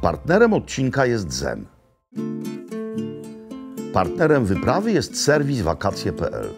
Partnerem odcinka jest Zen. Partnerem wyprawy jest serwis wakacje.pl.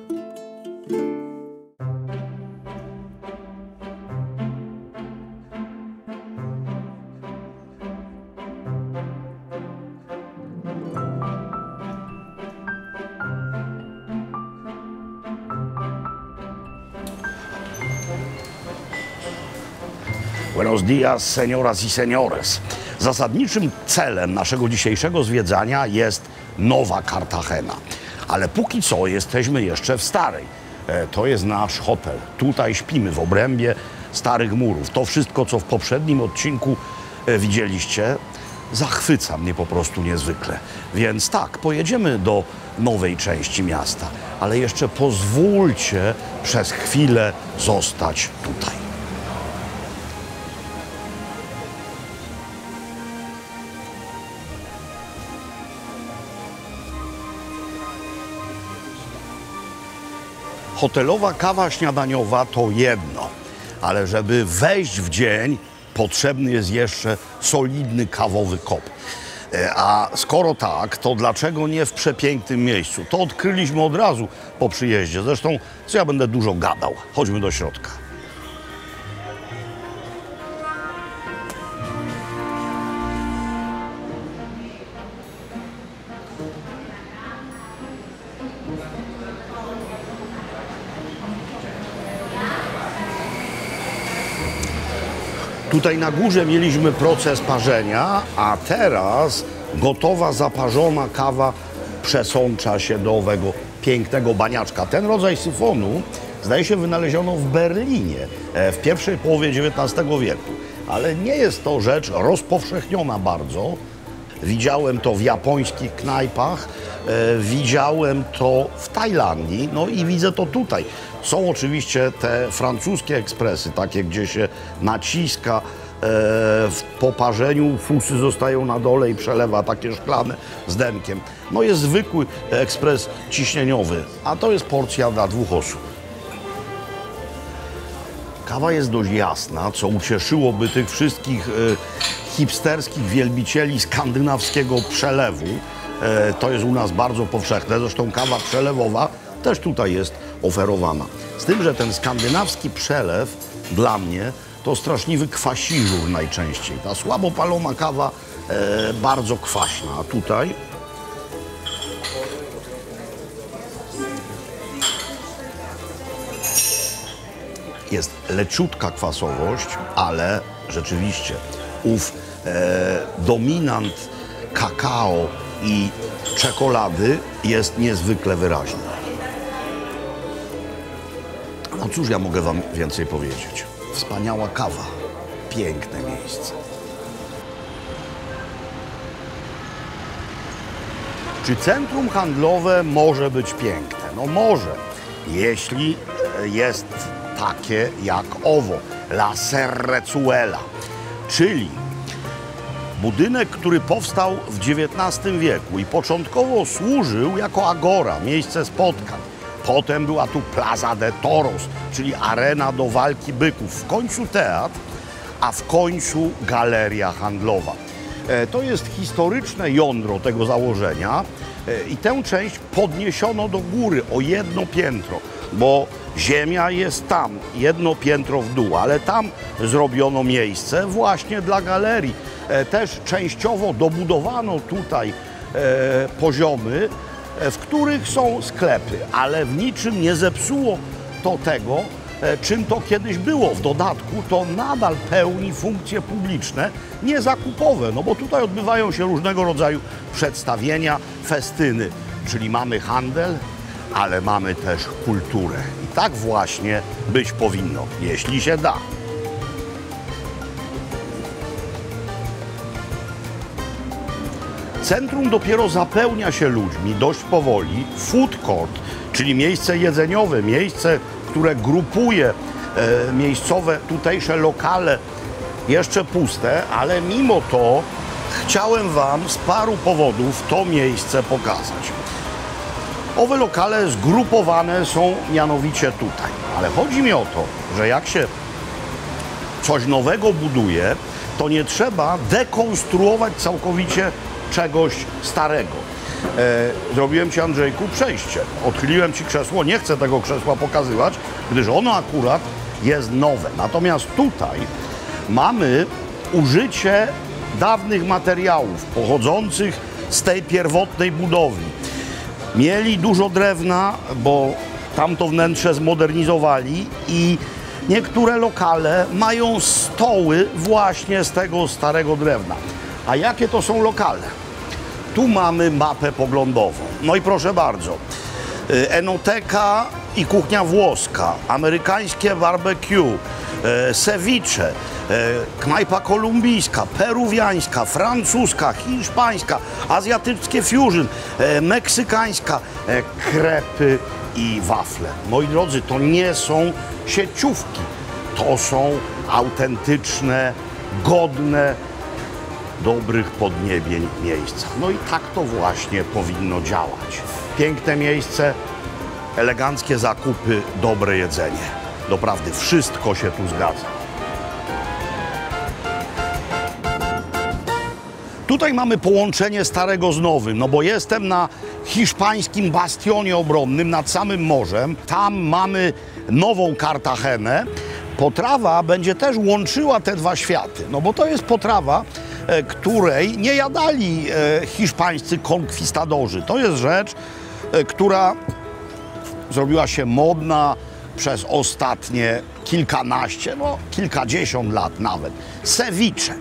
Buenos días, señoras y señores. Zasadniczym celem naszego dzisiejszego zwiedzania jest Nowa Cartagena. Ale póki co jesteśmy jeszcze w starej. To jest nasz hotel. Tutaj śpimy w obrębie starych murów. To wszystko, co w poprzednim odcinku widzieliście, zachwyca mnie po prostu niezwykle. Więc tak, pojedziemy do nowej części miasta. Ale jeszcze pozwólcie przez chwilę zostać tutaj. Hotelowa kawa śniadaniowa to jedno, ale żeby wejść w dzień, potrzebny jest jeszcze solidny kawowy kop. A skoro tak, to dlaczego nie w przepięknym miejscu? To odkryliśmy od razu po przyjeździe. Zresztą, co ja będę dużo gadał. Chodźmy do środka. Tutaj na górze mieliśmy proces parzenia, a teraz gotowa, zaparzona kawa przesącza się do owego pięknego baniaczka. Ten rodzaj syfonu, zdaje się, wynaleziono w Berlinie w pierwszej połowie XIX wieku. Ale nie jest to rzecz rozpowszechniona bardzo. Widziałem to w japońskich knajpach, widziałem to w Tajlandii, no i widzę to tutaj. Są oczywiście te francuskie ekspresy, takie, gdzie się naciska po parzeniu, fusy zostają na dole i przelewa takie szklane z denkiem. No jest zwykły ekspres ciśnieniowy, a to jest porcja dla 2 osób. Kawa jest dość jasna, co ucieszyłoby tych wszystkich hipsterskich wielbicieli skandynawskiego przelewu. To jest u nas bardzo powszechne, zresztą kawa przelewowa też tutaj jest oferowana. Z tym, że ten skandynawski przelew dla mnie to straszliwy kwasiżur najczęściej. Ta słabo palona kawa bardzo kwaśna, a tutaj jest leciutka kwasowość, ale rzeczywiście ów dominant kakao i czekolady jest niezwykle wyraźny. No cóż ja mogę wam więcej powiedzieć? Wspaniała kawa, piękne miejsce. Czy centrum handlowe może być piękne? No może, jeśli jest takie jak owo, La Serrezuela, czyli budynek, który powstał w XIX wieku i początkowo służył jako agora, miejsce spotkań. Potem była tu Plaza de Toros, czyli arena do walki byków. W końcu teatr, a w końcu galeria handlowa. To jest historyczne jądro tego założenia i tę część podniesiono do góry o 1 piętro, bo ziemia jest tam, 1 piętro w dół, ale tam zrobiono miejsce właśnie dla galerii. Też częściowo dobudowano tutaj poziomy, w których są sklepy, ale w niczym nie zepsuło to tego, czym to kiedyś było. W dodatku to nadal pełni funkcje publiczne, nie zakupowe, no bo tutaj odbywają się różnego rodzaju przedstawienia, festyny, czyli mamy handel, ale mamy też kulturę. I tak właśnie być powinno, jeśli się da. Centrum dopiero zapełnia się ludźmi dość powoli. Food court, czyli miejsce jedzeniowe, miejsce, które grupuje miejscowe, tutejsze lokale, jeszcze puste, ale mimo to chciałem wam z paru powodów to miejsce pokazać. Owe lokale zgrupowane są mianowicie tutaj, ale chodzi mi o to, że jak się coś nowego buduje, to nie trzeba dekonstruować całkowicie czegoś starego. Zrobiłem Ci, Andrzejku, przejście. Odchyliłem Ci krzesło, nie chcę tego krzesła pokazywać, gdyż ono akurat jest nowe. Natomiast tutaj mamy użycie dawnych materiałów pochodzących z tej pierwotnej budowli. Mieli dużo drewna, bo tamto wnętrze zmodernizowali i niektóre lokale mają stoły właśnie z tego starego drewna. A jakie to są lokale? Tu mamy mapę poglądową. No i proszę bardzo, enoteka i kuchnia włoska, amerykańskie barbecue, ceviche, knajpa kolumbijska, peruwiańska, francuska, hiszpańska, azjatyckie fusion, meksykańska, krepy i wafle. Moi drodzy, to nie są sieciówki, to są autentyczne, godne, dobrych podniebień miejsca. No i tak to właśnie powinno działać. Piękne miejsce, eleganckie zakupy, dobre jedzenie. Doprawdy wszystko się tu zgadza. Tutaj mamy połączenie starego z nowym, no bo jestem na hiszpańskim bastionie obronnym nad samym morzem. Tam mamy nową Kartagenę. Potrawa będzie też łączyła te dwa światy, no bo to jest potrawa, której nie jadali hiszpańscy konkwistadorzy. To jest rzecz, która zrobiła się modna przez ostatnie kilkanaście, no kilkadziesiąt lat nawet. Ceviche.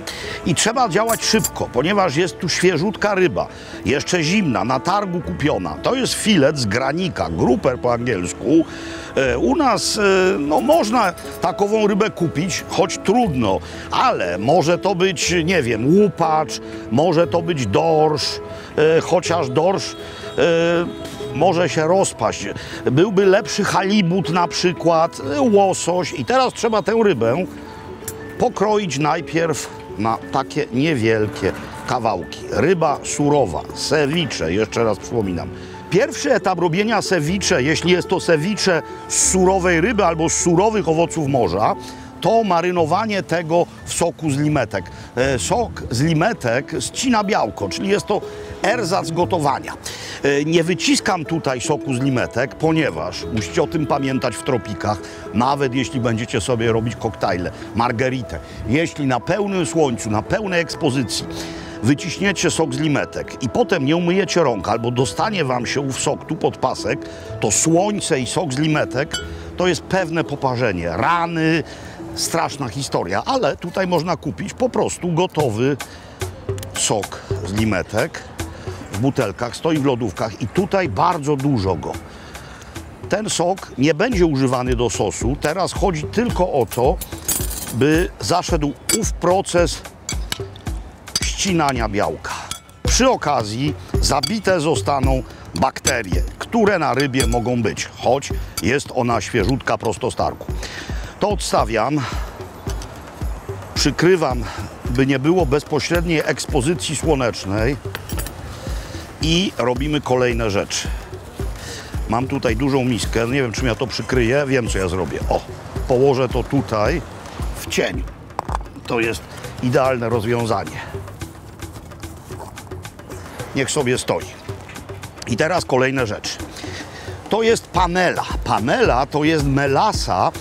I trzeba działać szybko, ponieważ jest tu świeżutka ryba, jeszcze zimna, na targu kupiona. To jest filet z granika, grouper po angielsku. U nas no, można takową rybę kupić, choć trudno, ale może to być, nie wiem, łupacz, może to być dorsz, chociaż dorsz może się rozpaść. Byłby lepszy halibut na przykład, łosoś. I teraz trzeba tę rybę pokroić najpierw na takie niewielkie kawałki. Ryba surowa, ceviche, jeszcze raz przypominam. Pierwszy etap robienia ceviche, jeśli jest to ceviche z surowej ryby albo z surowych owoców morza, to marynowanie tego w soku z limetek. Sok z limetek ścina białko, czyli jest to erzac gotowania. Nie wyciskam tutaj soku z limetek, ponieważ musicie o tym pamiętać w tropikach, nawet jeśli będziecie sobie robić koktajle, margeritę. Jeśli na pełnym słońcu, na pełnej ekspozycji wyciśniecie sok z limetek i potem nie umyjecie rąk albo dostanie wam się ów sok tu pod pasek, to słońce i sok z limetek to jest pewne poparzenie, rany, straszna historia, ale tutaj można kupić po prostu gotowy sok z limetek w butelkach, stoi w lodówkach i tutaj bardzo dużo go. Ten sok nie będzie używany do sosu, teraz chodzi tylko o to, by zaszedł ów proces ścinania białka. Przy okazji zabite zostaną bakterie, które na rybie mogą być, choć jest ona świeżutka prosto z targu. To odstawiam, przykrywam, by nie było bezpośredniej ekspozycji słonecznej i robimy kolejne rzeczy. Mam tutaj dużą miskę, nie wiem, czym ja to przykryję, wiem, co ja zrobię. O, położę to tutaj w cieniu. To jest idealne rozwiązanie. Niech sobie stoi. I teraz kolejne rzeczy. To jest panela. Panela to jest melasa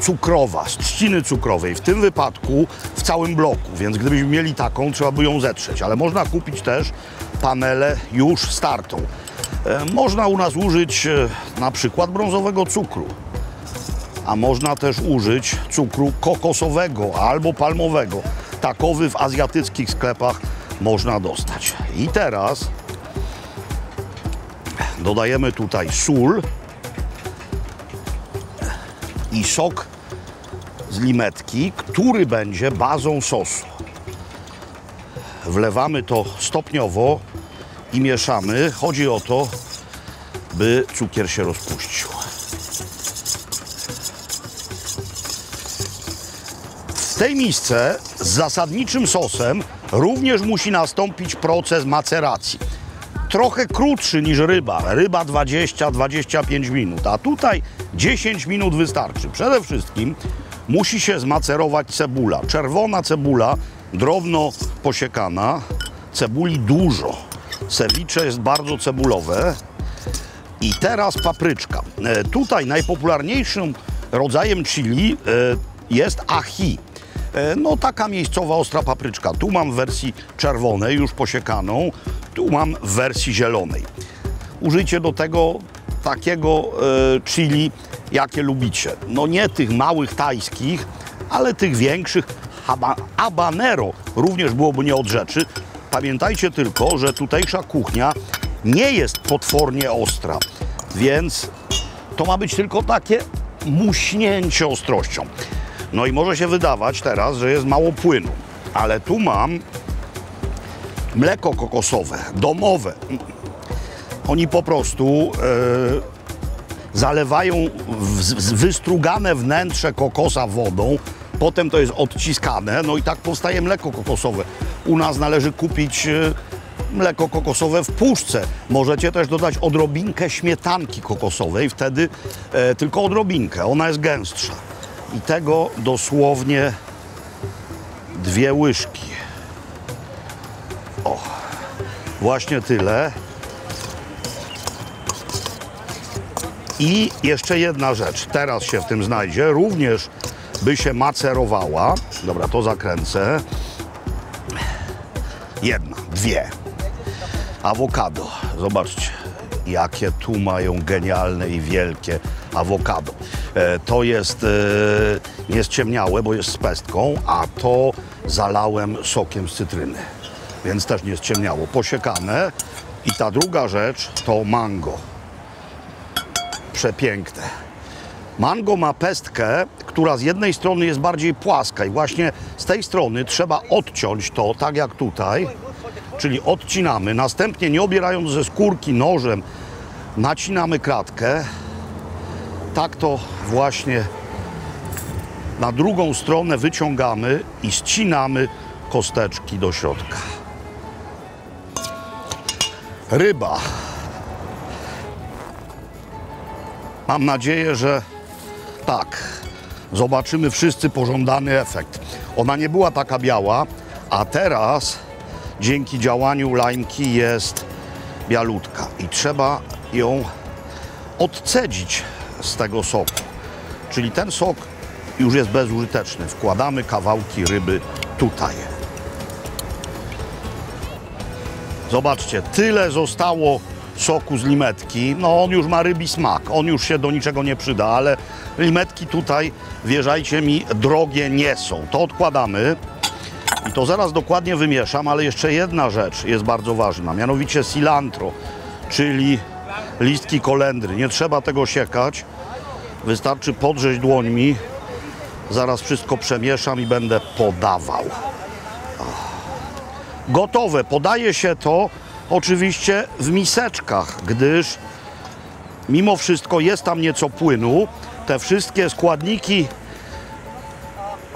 cukrowa, z trzciny cukrowej. W tym wypadku w całym bloku, więc gdybyśmy mieli taką, trzeba by ją zetrzeć. Ale można kupić też panelę już startą. Można u nas użyć na przykład brązowego cukru, a można też użyć cukru kokosowego albo palmowego. Takowy w azjatyckich sklepach można dostać. I teraz dodajemy tutaj sól i sok z limetki, który będzie bazą sosu. Wlewamy to stopniowo i mieszamy. Chodzi o to, by cukier się rozpuścił. W tej misce z zasadniczym sosem również musi nastąpić proces maceracji. Trochę krótszy niż ryba. Ryba 20-25 minut, a tutaj 10 minut wystarczy. Przede wszystkim musi się zmacerować cebula. Czerwona cebula, drobno posiekana, cebuli dużo. Ceviche jest bardzo cebulowe. I teraz papryczka. Tutaj najpopularniejszym rodzajem chili jest ají. No taka miejscowa ostra papryczka. Tu mam w wersji czerwonej, już posiekaną. Tu mam w wersji zielonej. Użyjcie do tego takiego chili, jakie lubicie. No nie tych małych tajskich, ale tych większych. Habanero również byłoby nie od rzeczy. Pamiętajcie tylko, że tutejsza kuchnia nie jest potwornie ostra, więc to ma być tylko takie muśnięcie ostrością. No i może się wydawać teraz, że jest mało płynu, ale tu mam mleko kokosowe, domowe. Oni po prostu zalewają wystrugane wnętrze kokosa wodą, potem to jest odciskane, no i tak powstaje mleko kokosowe. U nas należy kupić mleko kokosowe w puszce. Możecie też dodać odrobinkę śmietanki kokosowej, wtedy tylko odrobinkę, ona jest gęstsza. I tego dosłownie 2 łyżki. O, właśnie tyle. I jeszcze jedna rzecz, teraz się w tym znajdzie, również by się macerowała. Dobra, to zakręcę. 1, 2. Awokado. Zobaczcie, jakie tu mają genialne i wielkie awokado. To jest niezciemniałe, bo jest z pestką, a to zalałem sokiem z cytryny. Więc też nie zciemniało. Posiekane. I ta druga rzecz to mango. Przepiękne. Mango ma pestkę, która z jednej strony jest bardziej płaska i właśnie z tej strony trzeba odciąć to, tak jak tutaj, czyli odcinamy, następnie nie obierając ze skórki nożem, nacinamy kratkę, tak to właśnie na drugą stronę wyciągamy i ścinamy kosteczki do środka. Ryba. Mam nadzieję, że tak, zobaczymy wszyscy pożądany efekt. Ona nie była taka biała, a teraz dzięki działaniu lajmki jest bialutka i trzeba ją odcedzić z tego soku. Czyli ten sok już jest bezużyteczny. Wkładamy kawałki ryby tutaj. Zobaczcie, tyle zostało soku z limetki. No on już ma rybi smak, on już się do niczego nie przyda, ale limetki tutaj, wierzajcie mi, drogie nie są. To odkładamy i to zaraz dokładnie wymieszam, ale jeszcze jedna rzecz jest bardzo ważna, mianowicie cilantro, czyli listki kolendry. Nie trzeba tego siekać, wystarczy podrzeć dłońmi. Zaraz wszystko przemieszam i będę podawał. Gotowe. Podaje się to oczywiście w miseczkach, gdyż mimo wszystko jest tam nieco płynu. Te wszystkie składniki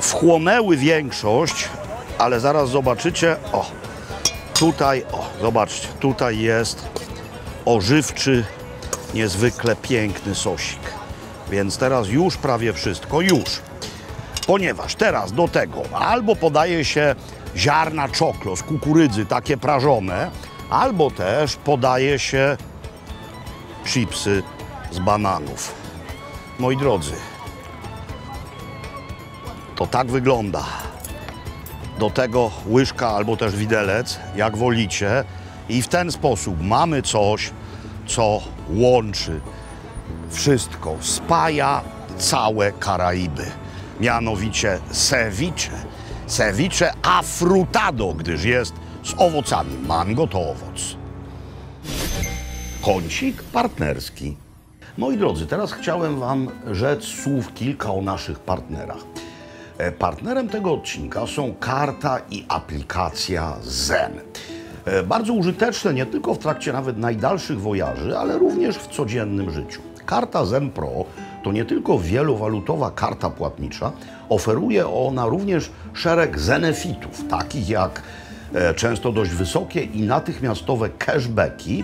wchłonęły większość, ale zaraz zobaczycie, o, tutaj, o, zobaczcie, tutaj jest ożywczy, niezwykle piękny sosik. Więc teraz już prawie wszystko, już. Ponieważ teraz do tego albo podaje się ziarna czoklo z kukurydzy, takie prażone, albo też podaje się chipsy z bananów. Moi drodzy, to tak wygląda. Do tego łyżka albo też widelec, jak wolicie. I w ten sposób mamy coś, co łączy wszystko, spaja całe Karaiby. Mianowicie ceviche. Ceviche afrutado, gdyż jest z owocami. Mango to owoc. Kącik partnerski. Moi drodzy, teraz chciałem Wam rzec słów kilka o naszych partnerach. Partnerem tego odcinka są karta i aplikacja Zen. Bardzo użyteczne nie tylko w trakcie nawet najdalszych wojaży, ale również w codziennym życiu. Karta Zen Pro to nie tylko wielowalutowa karta płatnicza, oferuje ona również szereg benefitów, takich jak często dość wysokie i natychmiastowe cashbacki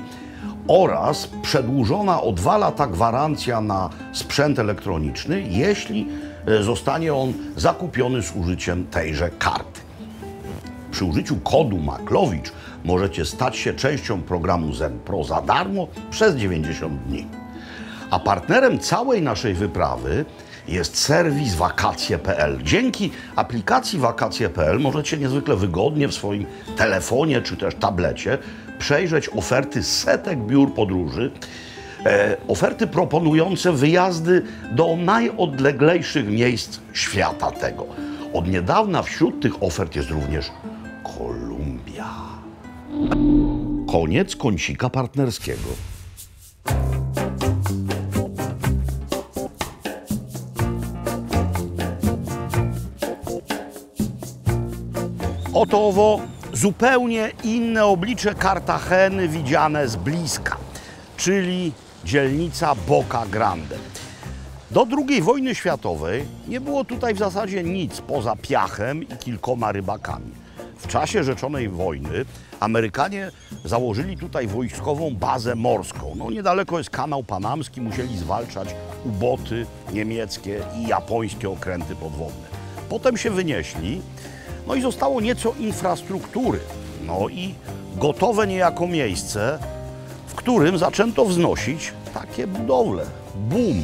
oraz przedłużona o 2 lata gwarancja na sprzęt elektroniczny, jeśli zostanie on zakupiony z użyciem tejże karty. Przy użyciu kodu Maklowicz możecie stać się częścią programu Zen Pro za darmo przez 90 dni. A partnerem całej naszej wyprawy jest serwis wakacje.pl. Dzięki aplikacji wakacje.pl możecie niezwykle wygodnie w swoim telefonie czy też tablecie przejrzeć oferty setek biur podróży, oferty proponujące wyjazdy do najodleglejszych miejsc świata tego. Od niedawna wśród tych ofert jest również Kolumbia. Koniec kącika partnerskiego. Oto owo zupełnie inne oblicze Kartageny widziane z bliska, czyli dzielnica Boca Grande. Do II wojny światowej nie było tutaj w zasadzie nic poza piachem i kilkoma rybakami. W czasie rzeczonej wojny Amerykanie założyli tutaj wojskową bazę morską. No, niedaleko jest kanał panamski, musieli zwalczać uboty niemieckie i japońskie okręty podwodne. Potem się wynieśli, no i zostało nieco infrastruktury, no i gotowe niejako miejsce, w którym zaczęto wznosić takie budowle. Boom!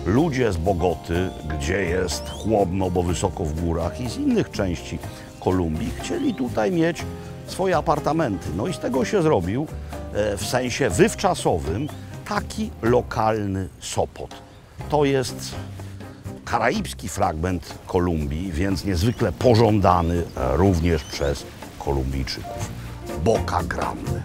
Ludzie z Bogoty, gdzie jest chłodno, bo wysoko w górach, i z innych części Kolumbii chcieli tutaj mieć swoje apartamenty. No i z tego się zrobił w sensie wywczasowym taki lokalny Sopot. To jest karaibski fragment Kolumbii, więc niezwykle pożądany również przez Kolumbijczyków. Boca Grande.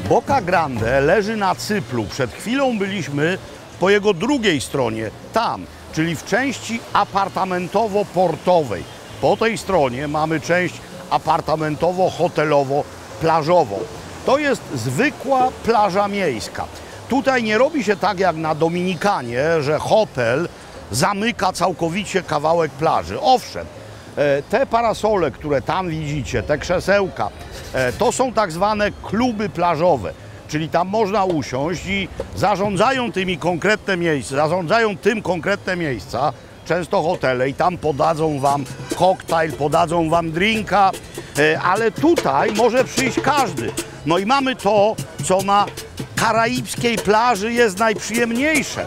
Boca Grande leży na cyplu. Przed chwilą byliśmy po jego drugiej stronie, tam, czyli w części apartamentowo-portowej. Po tej stronie mamy część apartamentowo-hotelowo-plażową. To jest zwykła plaża miejska. Tutaj nie robi się tak jak na Dominikanie, że hotel zamyka całkowicie kawałek plaży. Owszem, te parasole, które tam widzicie, te krzesełka, to są tak zwane kluby plażowe, czyli tam można usiąść i zarządzają tym konkretne miejsca, często hotele, i tam podadzą wam koktajl, podadzą wam drinka, ale tutaj może przyjść każdy. No i mamy to, co na karaibskiej plaży jest najprzyjemniejsze,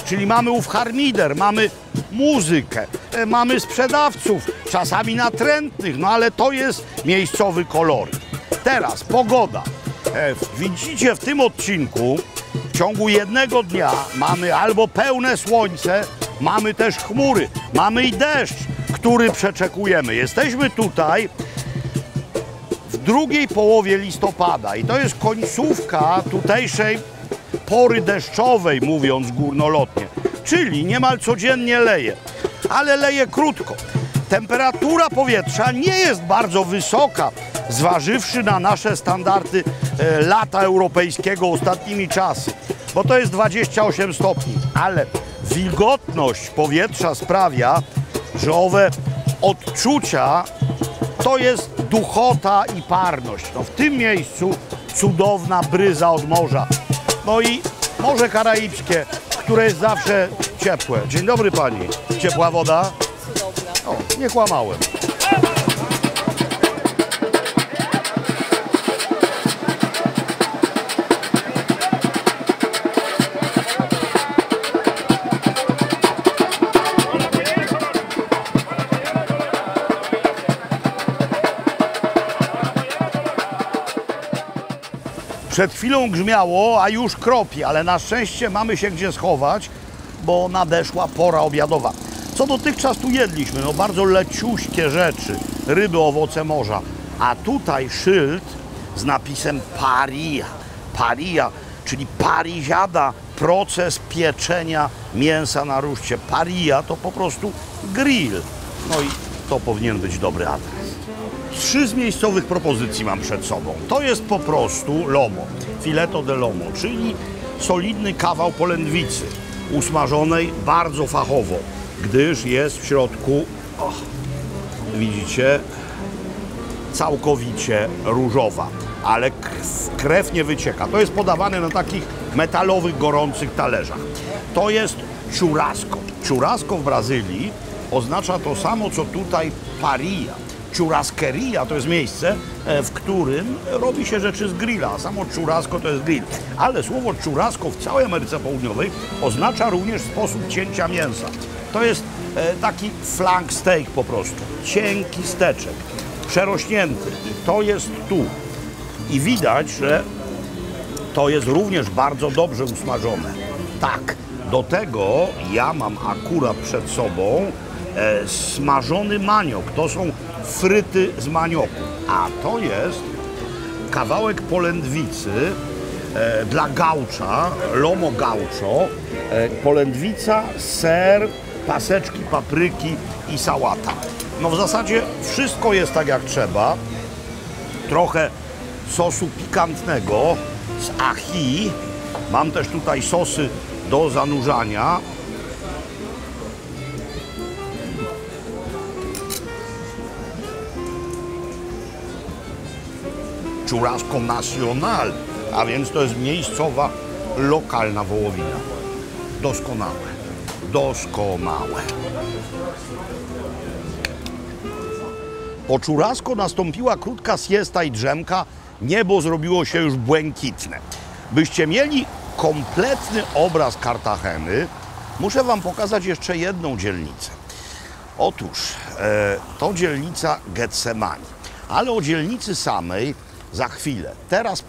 czyli mamy ów harmider, mamy muzykę, mamy sprzedawców, czasami natrętnych, no ale to jest miejscowy koloryt. Teraz pogoda. Widzicie, w tym odcinku w ciągu jednego dnia mamy albo pełne słońce, mamy też chmury, mamy i deszcz, który przeczekujemy. Jesteśmy tutaj w drugiej połowie listopada i to jest końcówka tutejszej pory deszczowej, mówiąc górnolotnie, czyli niemal codziennie leje, ale leje krótko. Temperatura powietrza nie jest bardzo wysoka, zważywszy na nasze standardy lata europejskiego ostatnimi czasy, bo to jest 28 stopni, ale wilgotność powietrza sprawia, że owe odczucia to jest duchota i parność. No, w tym miejscu cudowna bryza od morza. No i Morze Karaibskie, które jest zawsze ciepłe. Dzień dobry pani. Ciepła woda? Cudowna. O, nie kłamałem. Przed chwilą grzmiało, a już kropi, ale na szczęście mamy się gdzie schować, bo nadeszła pora obiadowa. Co dotychczas tu jedliśmy? No bardzo leciuśkie rzeczy, ryby, owoce morza. A tutaj szyld z napisem parrilla. Parrilla, czyli pariziada, proces pieczenia mięsa na ruszcie. Parrilla to po prostu grill. No i to powinien być dobry adres. 3 z miejscowych propozycji mam przed sobą. To jest po prostu lomo, fileto de lomo, czyli solidny kawał polędwicy, usmażonej bardzo fachowo, gdyż jest w środku, widzicie, całkowicie różowa, ale krew nie wycieka. To jest podawane na takich metalowych, gorących talerzach. To jest churrasco. Churrasco w Brazylii oznacza to samo, co tutaj parrilla. Churrasqueria to jest miejsce, w którym robi się rzeczy z grilla, a samo churrasco to jest grill. Ale słowo churrasco w całej Ameryce Południowej oznacza również sposób cięcia mięsa. To jest taki flank steak po prostu, cienki steczek, przerośnięty. I to jest tu. I widać, że to jest również bardzo dobrze usmażone. Tak, do tego ja mam akurat przed sobą smażony maniok. To są fryty z manioku. A to jest kawałek polędwicy dla gaucza, lomo gaucho, polędwica, ser, paseczki papryki i sałata. No w zasadzie wszystko jest tak jak trzeba. Trochę sosu pikantnego z ají. Mam też tutaj sosy do zanurzania. Churrasco Nacional, a więc to jest miejscowa, lokalna wołowina. Doskonałe, doskonałe. Po churrasco nastąpiła krótka siesta i drzemka. Niebo zrobiło się już błękitne. Byście mieli kompletny obraz Kartageny, muszę wam pokazać jeszcze jedną dzielnicę. Otóż to dzielnica Getsemani, ale o dzielnicy samej za chwilę. Teraz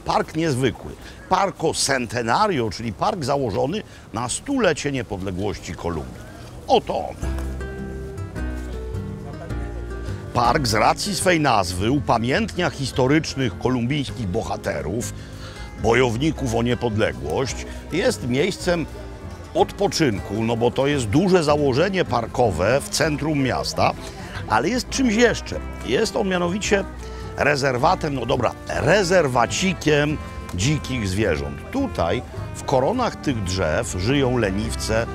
park niezwykły. Parco Centenario, czyli park założony na stulecie niepodległości Kolumbii. Oto on. Park z racji swej nazwy upamiętnia historycznych kolumbijskich bohaterów, bojowników o niepodległość. Jest miejscem odpoczynku, no bo to jest duże założenie parkowe w centrum miasta, ale jest czymś jeszcze. Jest on mianowicie rezerwatem, no dobra, rezerwacikiem dzikich zwierząt. Tutaj w koronach tych drzew żyją leniwce,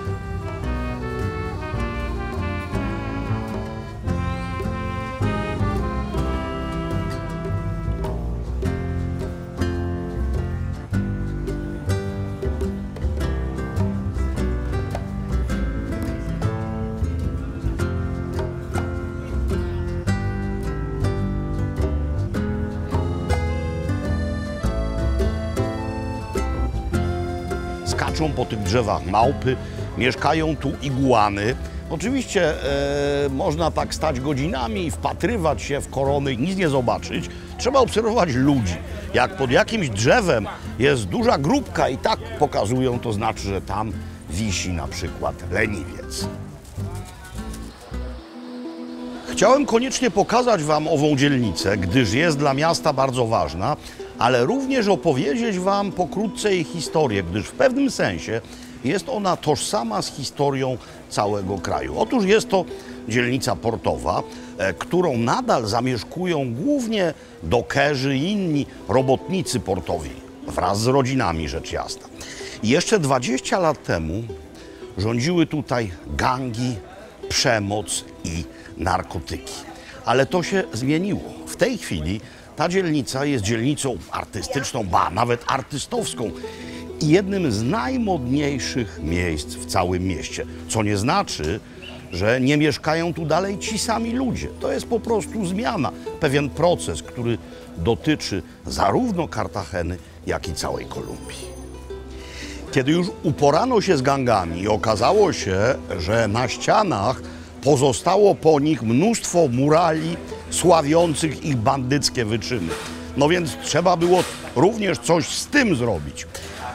skaczą po tych drzewach małpy, mieszkają tu iguany. Oczywiście można tak stać godzinami i wpatrywać się w korony i nic nie zobaczyć. Trzeba obserwować ludzi. Jak pod jakimś drzewem jest duża grupka i tak pokazują, to znaczy, że tam wisi na przykład leniwiec. Chciałem koniecznie pokazać wam ową dzielnicę, gdyż jest dla miasta bardzo ważna, ale również opowiedzieć wam pokrótce jej historię, gdyż w pewnym sensie jest ona tożsama z historią całego kraju. Otóż jest to dzielnica portowa, którą nadal zamieszkują głównie dokerzy i inni robotnicy portowi, wraz z rodzinami rzecz jasna. I jeszcze 20 lat temu rządziły tutaj gangi, przemoc i narkotyki. Ale to się zmieniło. W tej chwili ta dzielnica jest dzielnicą artystyczną, ba, nawet artystowską i jednym z najmodniejszych miejsc w całym mieście. Co nie znaczy, że nie mieszkają tu dalej ci sami ludzie. To jest po prostu zmiana, pewien proces, który dotyczy zarówno Kartageny, jak i całej Kolumbii. Kiedy już uporano się z gangami i okazało się, że na ścianach pozostało po nich mnóstwo murali sławiących ich bandyckie wyczyny. No więc trzeba było również coś z tym zrobić.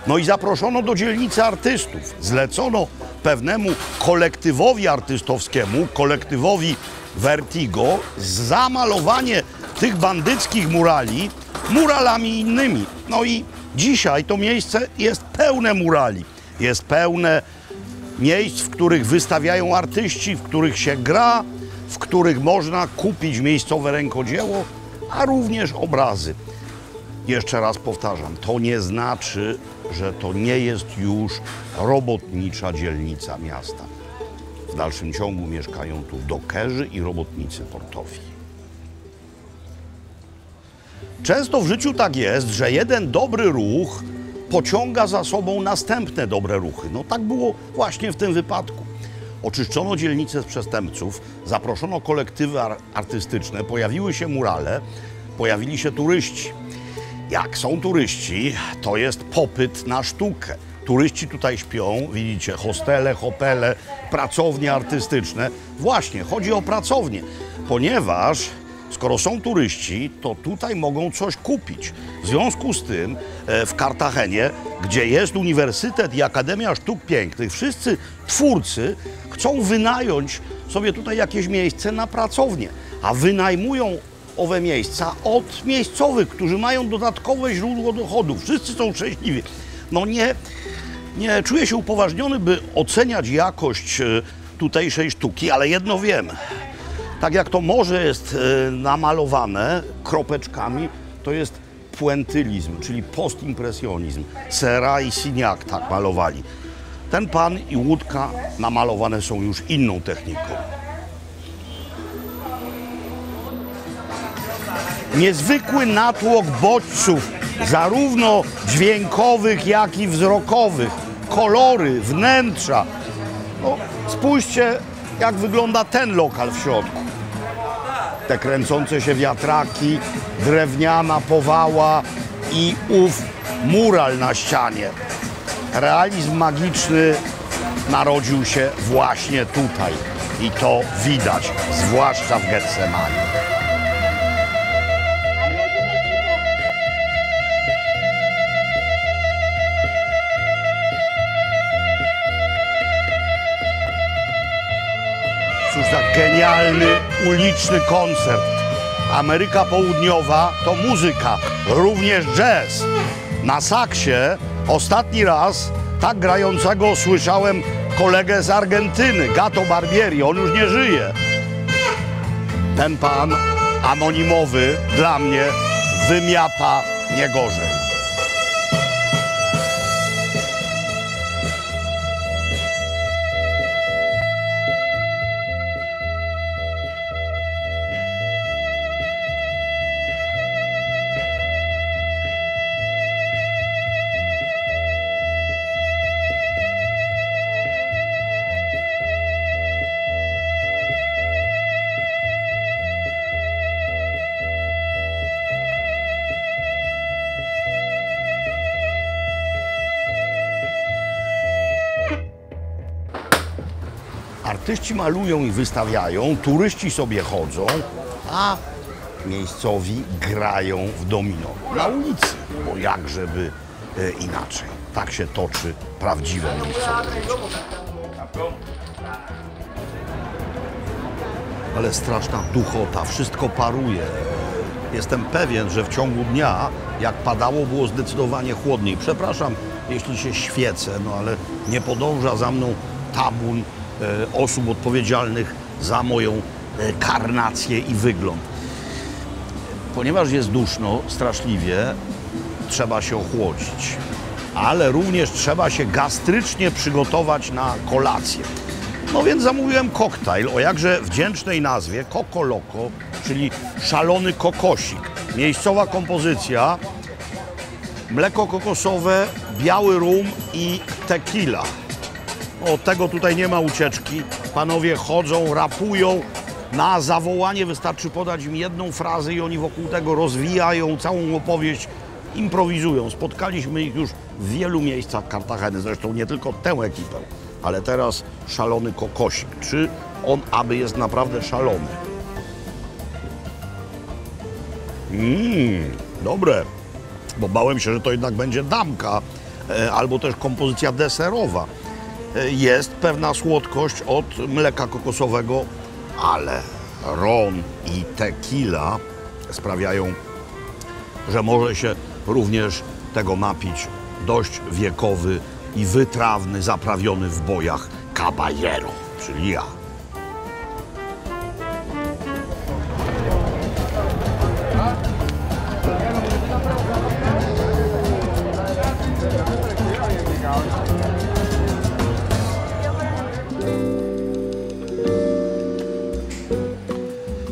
No i zaproszono do dzielnicy artystów. Zlecono pewnemu kolektywowi artystowskiemu, kolektywowi Vertigo, zamalowanie tych bandyckich murali muralami innymi. No i dzisiaj to miejsce jest pełne murali. Jest pełne miejsc, w których wystawiają artyści, w których się gra, w których można kupić miejscowe rękodzieło, a również obrazy. Jeszcze raz powtarzam, to nie znaczy, że to nie jest już robotnicza dzielnica miasta. W dalszym ciągu mieszkają tu dokerzy i robotnicy portowi. Często w życiu tak jest, że jeden dobry ruch pociąga za sobą następne dobre ruchy. No tak było właśnie w tym wypadku. Oczyszczono dzielnicę z przestępców, zaproszono kolektywy artystyczne, pojawiły się murale, pojawili się turyści. Jak są turyści, to jest popyt na sztukę. Turyści tutaj śpią, widzicie, hostele, hotele, pracownie artystyczne. Właśnie, chodzi o pracownie, ponieważ skoro są turyści, to tutaj mogą coś kupić. W związku z tym w Kartagenie, gdzie jest Uniwersytet i Akademia Sztuk Pięknych, wszyscy twórcy chcą wynająć sobie tutaj jakieś miejsce na pracownię, a wynajmują owe miejsca od miejscowych, którzy mają dodatkowe źródło dochodów. Wszyscy są szczęśliwi. No nie czuję się upoważniony, by oceniać jakość tutejszej sztuki, ale jedno wiem. Tak jak to morze jest namalowane kropeczkami, to jest puentylizm, czyli postimpresjonizm. Serra i Signac tak malowali. Ten pan i łódka namalowane są już inną techniką. Niezwykły natłok bodźców, zarówno dźwiękowych, jak i wzrokowych. Kolory, wnętrza. No, spójrzcie, jak wygląda ten lokal w środku. Te kręcące się wiatraki, drewniana powała i ów mural na ścianie. Realizm magiczny narodził się właśnie tutaj i to widać, zwłaszcza w Getsemanie. Cóż za genialny, uliczny koncert. Ameryka Południowa to muzyka, również jazz. Na saksie ostatni raz tak grającego słyszałem kolegę z Argentyny, Gato Barbieri. On już nie żyje. Ten pan anonimowy dla mnie wymiata nie gorzej. Artyści malują i wystawiają, turyści sobie chodzą, a miejscowi grają w domino na ulicy, bo jakżeby inaczej. Tak się toczy prawdziwe miejscowe życie. Ale straszna duchota, wszystko paruje. Jestem pewien, że w ciągu dnia, jak padało, było zdecydowanie chłodniej. Przepraszam, jeśli się świecę, no ale nie podąża za mną tabun osób odpowiedzialnych za moją karnację i wygląd. Ponieważ jest duszno, straszliwie, trzeba się ochłodzić. Ale również trzeba się gastrycznie przygotować na kolację. No więc zamówiłem koktajl o jakże wdzięcznej nazwie Coco Loco, czyli szalony kokosik. Miejscowa kompozycja, mleko kokosowe, biały rum i tequila. Od tego tutaj nie ma ucieczki. Panowie chodzą, rapują. Na zawołanie wystarczy podać im jedną frazę i oni wokół tego rozwijają całą opowieść, improwizują. Spotkaliśmy ich już w wielu miejscach Kartageny, zresztą nie tylko tę ekipę, ale teraz szalony kokosik. Czy on aby jest naprawdę szalony? Dobre, bo bałem się, że to jednak będzie damka albo też kompozycja deserowa. Jest pewna słodkość od mleka kokosowego, ale ron i tequila sprawiają, że może się również tego napić dość wiekowy i wytrawny, zaprawiony w bojach caballero, czyli ja.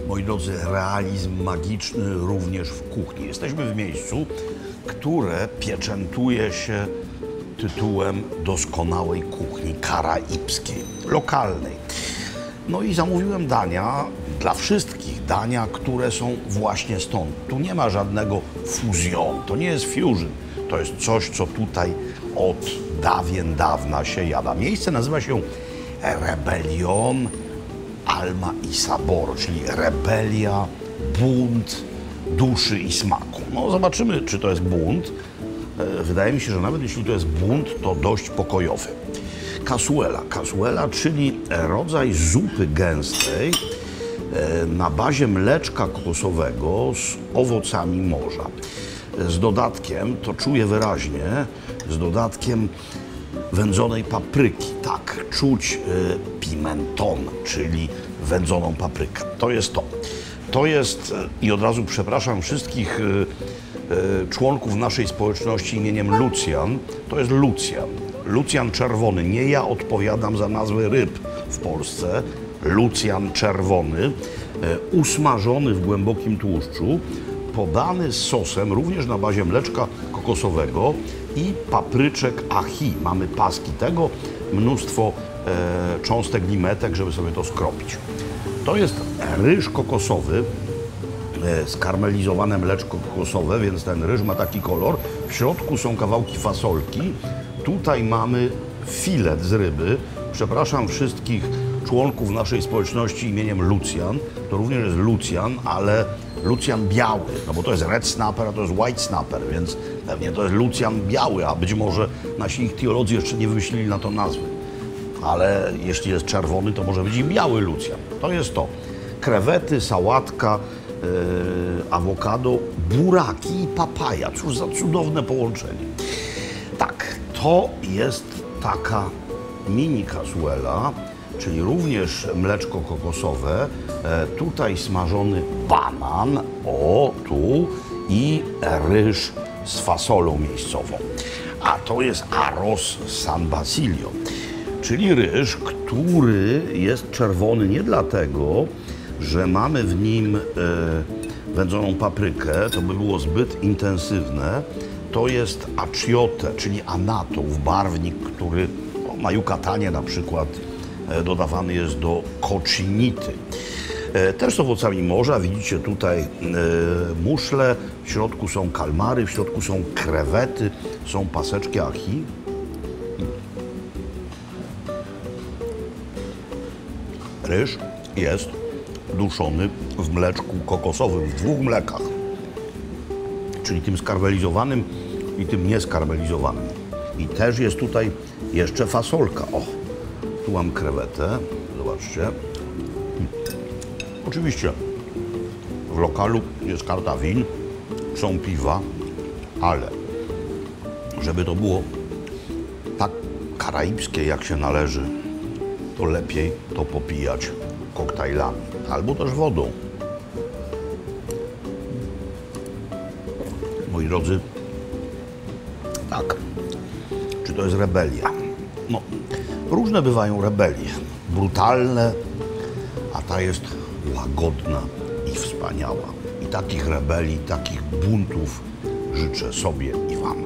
Moi drodzy, realizm magiczny również w kuchni. Jesteśmy w miejscu, które pieczętuje się tytułem doskonałej kuchni karaibskiej, lokalnej. No i zamówiłem dania dla wszystkich, dania, które są właśnie stąd. Tu nie ma żadnego fusion, to nie jest fusion, to jest coś, co tutaj od dawien dawna się jada. Miejsce nazywa się Rebelión Alma y Sabor, czyli rebelia, bunt duszy i smaku. No zobaczymy, czy to jest bunt. Wydaje mi się, że nawet jeśli to jest bunt, to dość pokojowy. Cazuela. Cazuela, czyli rodzaj zupy gęstej na bazie mleczka kokosowego z owocami morza. Z dodatkiem, to czuję wyraźnie, z dodatkiem wędzonej papryki. Tak, czuć pimenton, czyli wędzoną paprykę. To jest to. To jest, i od razu przepraszam wszystkich członków naszej społeczności imieniem Lucjan, to jest Lucjan. Lucjan czerwony. Nie ja odpowiadam za nazwy ryb w Polsce. Lucjan czerwony, usmażony w głębokim tłuszczu, podany z sosem również na bazie mleczka kokosowego i papryczek ahi. Mamy paski tego, mnóstwo cząstek limetek, żeby sobie to skropić. To jest ryż kokosowy, skarmelizowane mleczko kokosowe, więc ten ryż ma taki kolor. W środku są kawałki fasolki. Tutaj mamy filet z ryby. Przepraszam wszystkich członków naszej społeczności imieniem Lucjan. To również jest Lucjan, ale Lucjan biały, no bo to jest red snapper, a to jest white snapper, więc pewnie to jest Lucjan biały, a być może nasi ichtiolodzy jeszcze nie wymyślili na to nazwy. Ale jeśli jest czerwony, to może być i biały Lucjan. To jest to. Krewety, sałatka, awokado, buraki i papaja. Cóż za cudowne połączenie. Tak, to jest taka mini cazuela, czyli również mleczko kokosowe. Tutaj smażony banan, o tu, i ryż z fasolą miejscową. A to jest arroz San Basilio, czyli ryż, który jest czerwony nie dlatego, że mamy w nim wędzoną paprykę, to by było zbyt intensywne. To jest achiote, czyli anatów, barwnik, który na Yucatanie na przykład dodawany jest do cochinity. Też z owocami morza, widzicie tutaj muszle, w środku są kalmary, w środku są krewety, są paseczki ahi. Ryż jest duszony w mleczku kokosowym, w dwóch mlekach, czyli tym skarmelizowanym i tym nieskarmelizowanym. I też jest tutaj jeszcze fasolka. O, tu mam krewetę, zobaczcie. Oczywiście w lokalu jest karta win, są piwa, ale żeby to było tak karaibskie, jak się należy, to lepiej to popijać koktajlami albo też wodą. Moi drodzy, tak, czy to jest rebelia? No, różne bywają rebelie, brutalne, a ta jest łagodna i wspaniała. I takich rebelii, takich buntów życzę sobie i wam.